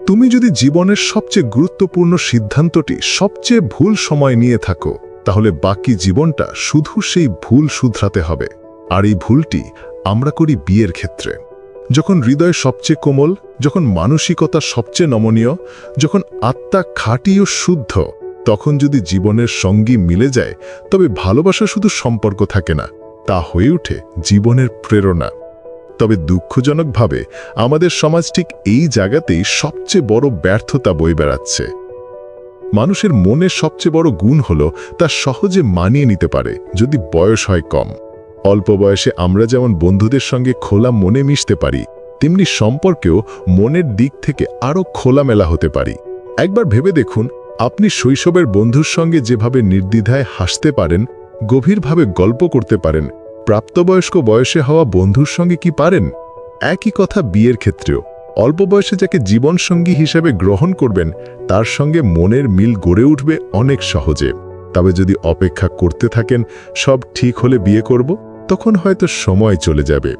তুমি যদি জীবনের সবচেয়ে গুরুত্বপূর্ণ সিদ্ধান্তটি সবচেয়ে ভুল সময় নিয়ে থাকো, তাহলে বাকি জীবনটা শুধু সেই ভুল শুধরাতে হবে। আর এই ভুলটি আমরা করি বিয়ের ক্ষেত্রে। যখন হৃদয় সবচেয়ে কোমল, যখন মানসিকতা সবচেয়ে নমনীয়, যখন আত্মা খাঁটি ও শুদ্ধ, তখন যদি জীবনের সঙ্গী মিলে যায়, তবে ভালোবাসা শুধু সম্পর্ক থাকে না, তা হয়ে ওঠে জীবনের প্রেরণা। তবে দুঃখজনকভাবে আমাদের সমাজ ঠিক এই জায়গাতেই সবচেয়ে বড় ব্যর্থতা বয়ে বেড়াচ্ছে। মানুষের মনের সবচেয়ে বড় গুণ হলো তা সহজে মানিয়ে নিতে পারে যদি বয়স হয় কম। অল্প বয়সে আমরা যেমন বন্ধুদের সঙ্গে খোলা মনে মিশতে পারি, তেমনি সম্পর্কেও মনের দিক থেকে আরও খোলামেলা হতে পারি। একবার ভেবে দেখুন, আপনি শৈশবের বন্ধুর সঙ্গে যেভাবে নির্দ্বিধায় হাসতে পারেন, গভীরভাবে গল্প করতে পারেন, প্রাপ্তবয়স্ক বয়সে হওয়া বন্ধুর সঙ্গে কি পারেন? একই কথা বিয়ের ক্ষেত্রেও। অল্প বয়সে যাকে জীবনসঙ্গী হিসেবে গ্রহণ করবেন, তার সঙ্গে মনের মিল গড়ে উঠবে অনেক সহজে। তবে যদি অপেক্ষা করতে থাকেন সব ঠিক হলে বিয়ে করব, তখন হয়তো সময় চলে যাবে।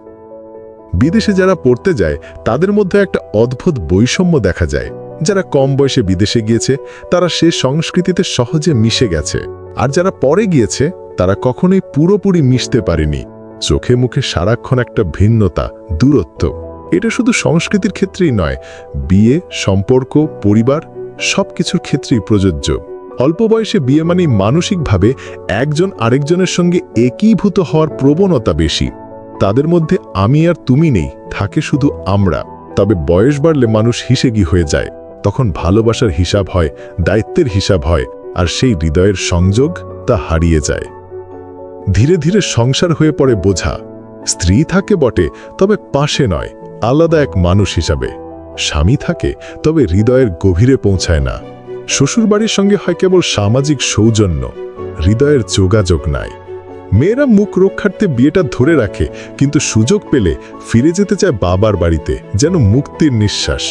বিদেশে যারা পড়তে যায় তাদের মধ্যে একটা অদ্ভুত বৈষম্য দেখা যায়। যারা কম বয়সে বিদেশে গিয়েছে তারা সে সংস্কৃতিতে সহজে মিশে গেছে, আর যারা পরে গিয়েছে তারা কখনোই পুরোপুরি মিশতে পারেনি। চোখে মুখে সারাক্ষণ একটা ভিন্নতা, দূরত্ব। এটা শুধু সংস্কৃতির ক্ষেত্রেই নয়, বিয়ে, সম্পর্ক, পরিবার সবকিছুর ক্ষেত্রেই প্রযোজ্য। অল্প বয়সে বিয়ে মানেই মানসিকভাবে একজন আরেকজনের সঙ্গে একীভূত হওয়ার প্রবণতা বেশি। তাদের মধ্যে আমি আর তুমি নেই, থাকে শুধু আমরা। তবে বয়স বাড়লে মানুষ হিসেগি হয়ে যায়। তখন ভালোবাসার হিসাব হয়, দায়িত্বের হিসাব হয়, আর সেই হৃদয়ের সংযোগ তা হারিয়ে যায়। ধীরে ধীরে সংসার হয়ে পড়ে বোঝা। স্ত্রী থাকে বটে, তবে পাশে নয়, আলাদা এক মানুষ হিসাবে। স্বামী থাকে, তবে হৃদয়ের গভীরে পৌঁছায় না। শ্বশুরবাড়ির সঙ্গে হয় কেবল সামাজিক সৌজন্য, হৃদয়ের যোগাযোগ নাই। মেয়েরা মুখ রক্ষার্থে বিয়েটা ধরে রাখে, কিন্তু সুযোগ পেলে ফিরে যেতে চায় বাবার বাড়িতে, যেন মুক্তির নিঃশ্বাস।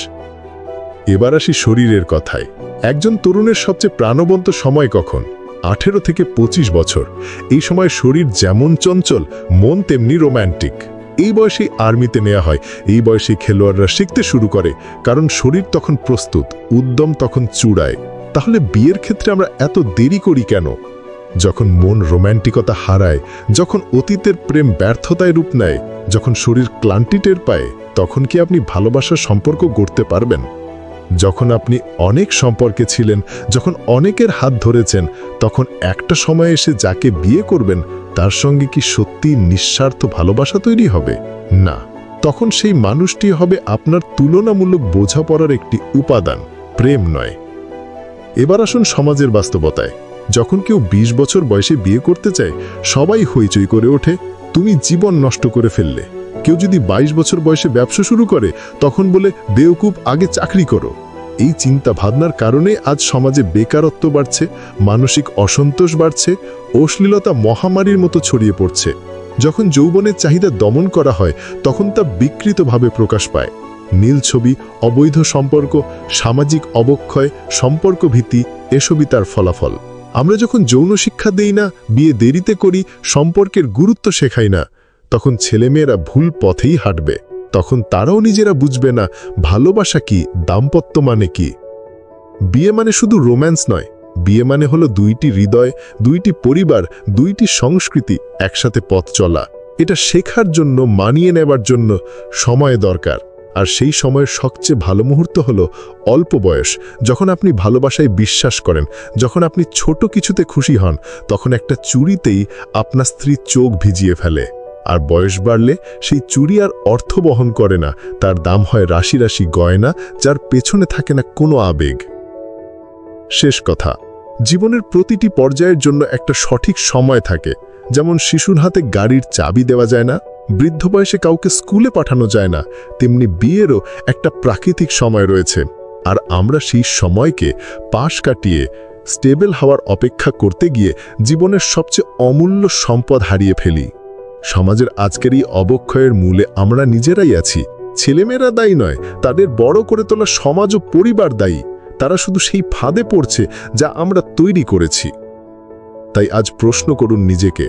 এবার আসি শরীরের কথায়। একজন তরুণের সবচেয়ে প্রাণবন্ত সময় কখন? 18 থেকে 25 বছর। এই সময় শরীর যেমন চঞ্চল, মন তেমনি রোম্যান্টিক। এই বয়সেই আর্মিতে নেওয়া হয়, এই বয়সেই খেলোয়াড়রা শিখতে শুরু করে, কারণ শরীর তখন প্রস্তুত, উদ্যম তখন চূড়ায়। তাহলে বিয়ের ক্ষেত্রে আমরা এত দেরি করি কেন? যখন মন রোম্যান্টিকতা হারায়, যখন অতীতের প্রেম ব্যর্থতায় রূপ নেয়, যখন শরীর ক্লান্তি টের পায়, তখন কি আপনি ভালোবাসার সম্পর্ক গড়তে পারবেন? যখন আপনি অনেক সম্পর্কে ছিলেন, যখন অনেকের হাত ধরেছেন, তখন একটা সময় এসে যাকে বিয়ে করবেন তার সঙ্গে কি সত্যি নিঃস্বার্থ ভালোবাসা তৈরি হবে? না, তখন সেই মানুষটি হবে আপনার তুলনামূলক বোঝাপড়ার একটি উপাদান, প্রেম নয়। এবার আসুন সমাজের বাস্তবতায়। যখন কেউ 20 বছর বয়সে বিয়ে করতে চায়, সবাই হইচই করে ওঠে, তুমি জীবন নষ্ট করে ফেললে। কেউ যদি 22 বছর বয়সে ব্যবসা শুরু করে, তখন বলে বেওকুব, আগে চাকরি করো। এই চিন্তা ভাবনার কারণে আজ সমাজে বেকারত্ব বাড়ছে, মানসিক অসন্তোষ বাড়ছে, অশ্লীলতা মহামারীর মতো ছড়িয়ে পড়ছে। যখন যৌবনের চাহিদা দমন করা হয়, তখন তা বিকৃতভাবে প্রকাশ পায়। নীল ছবি, অবৈধ সম্পর্ক, সামাজিক অবক্ষয়, সম্পর্ক ভীতি, এসবই তার ফলাফল। আমরা যখন যৌন শিক্ষা দেই না, বিয়ে দেরিতে করি, সম্পর্কের গুরুত্ব শেখাই না, তখন ছেলেমেয়েরা ভুল পথেই হাঁটবে। তখন তারাও নিজেরা বুঝবে না ভালোবাসা কি, দাম্পত্য মানে কি। বিয়ে মানে শুধু রোম্যান্স নয়, বিয়ে মানে হলো দুইটি হৃদয়, দুইটি পরিবার, দুইটি সংস্কৃতি একসাথে পথ চলা। এটা শেখার জন্য, মানিয়ে নেবার জন্য সময় দরকার। আর সেই সময়ের সবচেয়ে ভালো মুহূর্ত হলো অল্প বয়স, যখন আপনি ভালোবাসায় বিশ্বাস করেন, যখন আপনি ছোট কিছুতে খুশি হন, তখন একটা চুড়িতেই আপনার স্ত্রী চোখ ভিজিয়ে ফেলে। আর বয়স বাড়লে সেই চুড়ি আর অর্থ বহন করে না, তার দাম হয় রাশি রাশি গয়না, যার পেছনে থাকে না কোনো আবেগ। শেষ কথা, জীবনের প্রতিটি পর্যায়ের জন্য একটা সঠিক সময় থাকে। যেমন শিশুর হাতে গাড়ির চাবি দেওয়া যায় না, বৃদ্ধ বয়সে কাউকে স্কুলে পাঠানো যায় না, তেমনি বিয়েরও একটা প্রাকৃতিক সময় রয়েছে। আর আমরা সেই সময়কে পাশ কাটিয়ে স্টেবল হওয়ার অপেক্ষা করতে গিয়ে জীবনের সবচেয়ে অমূল্য সম্পদ হারিয়ে ফেলি। সমাজের আজকের এই অবক্ষয়ের মূলে আমরা নিজেরাই আছি। ছেলেমেয়েরা দায়ী নয়, তাদের বড় করে তোলা সমাজ ও পরিবার দায়ী। তারা শুধু সেই ফাঁদে পড়ছে যা আমরা তৈরি করেছি। তাই আজ প্রশ্ন করুন নিজেকে,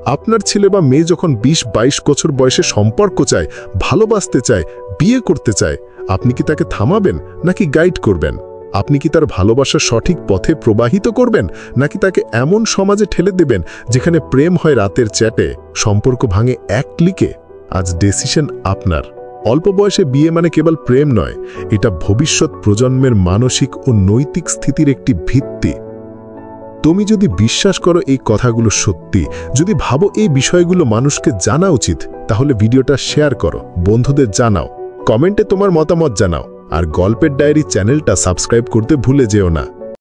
আপনার ছেলে বা মেয়ে যখন 20-22 বছর বয়সে সম্পর্ক চায়, ভালোবাসতে চায়, বিয়ে করতে চায়, আপনি কি তাকে থামাবেন নাকি গাইড করবেন? আপনি কি তার ভালোবাসা সঠিক পথে প্রবাহিত করবেন নাকি তাকে এমন সমাজে ঠেলে দেবেন যেখানে প্রেম হয় রাতের চ্যাটে, সম্পর্ক ভাঙে এক ক্লিকে? আজ ডিসিশন আপনার। অল্প বয়সে বিয়ে মানে কেবল প্রেম নয়, এটা ভবিষ্যৎ প্রজন্মের মানসিক ও নৈতিক স্থিতির একটি ভিত্তি। তুমি যদি বিশ্বাস করো এই কথাগুলো সত্যি, যদি ভাবো এই বিষয়গুলো মানুষকে জানা উচিত, তাহলে ভিডিওটা শেয়ার করো, বন্ধুদের জানাও, কমেন্টে তোমার মতামত জানাও, আর গল্পের ডায়েরি চ্যানেলটা সাবস্ক্রাইব করতে ভুলে যেও না।